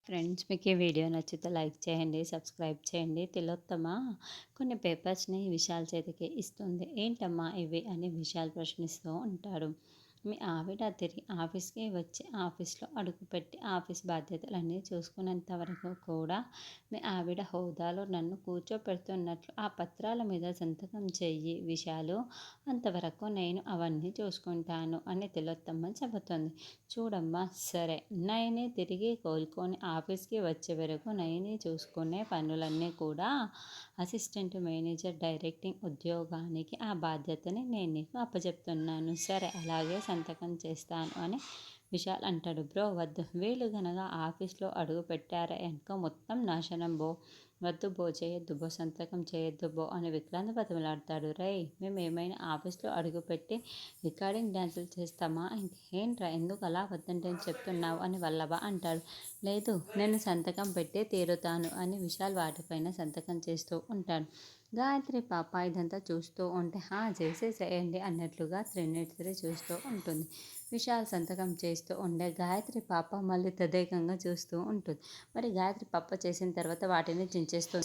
Friends మీకు ఈ video నచ్చితే లైక్ చేయండి, సబ్స్క్రైబ్ చేయండి. తిలోత్తమ కొన్ని పేపర్స్ని విశాల్ చేతికి ఇస్తుంది. ఏంటమ్మా ఇవి అని విశాల్ ప్రశ్నిస్తూ ఉంటాడు. మీ ఆవిడ తిరిగి ఆఫీస్కి వచ్చి ఆఫీస్లో అడుగుపెట్టి ఆఫీస్ బాధ్యతలన్నీ చూసుకునేంత వరకు కూడా మీ ఆవిడ హోదాలో నన్ను కూర్చోపెడుతున్నట్లు ఆ పత్రాల మీద సంతకం చెయ్యి విశాలు, అంతవరకు నేను అవన్నీ చూసుకుంటాను అని తిలోత్తమ చెబుతుంది. చూడమ్మా, సరే, నయని తిరిగి కోలుకొని ఆఫీస్కి వచ్చే వరకు నయని చూసుకునే పనులన్నీ కూడా అసిస్టెంట్ మేనేజర్ డైరెక్టింగ్ ఉద్యోగానికి ఆ బాధ్యతని నేను నీకు అప్పచెప్తున్నాను. సరే, అలాగే సంతకం చేస్తాను అని విశాల్ అంటాడు. బ్రో వద్దు, వీళ్ళు గనక ఆఫీస్లో అడుగు పెట్టారా అనుకో మొత్తం నాశనం బో, వద్దు బో, చేయొద్దు బో, సంతకం చేయొద్దు బో అని విక్రాంత్ బతిమలాడతాడు. మేము ఏమైనా ఆఫీస్లో అడుగుపెట్టి రికార్డింగ్ డ్యాన్సులు చేస్తామా? ఏంట్రా ఎందుకు అలా వద్దంటే చెప్తున్నావు అని వల్లభ అంటాడు. లేదు, నేను సంతకం పెట్టే తీరుతాను అని విశాల్ వాటిపైన సంతకం చేస్తూ ఉంటాడు. గాయత్రి పాప ఇదంతా చూస్తూ ఉంటే చేసేసేయండి అన్నట్లుగా త్రినేత్రి చూస్తూ ఉంటుంది. విశాల్ సంతకం చేస్తూ ఉండే గాయత్రి పాప మళ్ళీ తదేకంగా చూస్తూ ఉంటుంది. మరి గాయత్రి పాప చేసిన తర్వాత వాటిని చించేస్తూ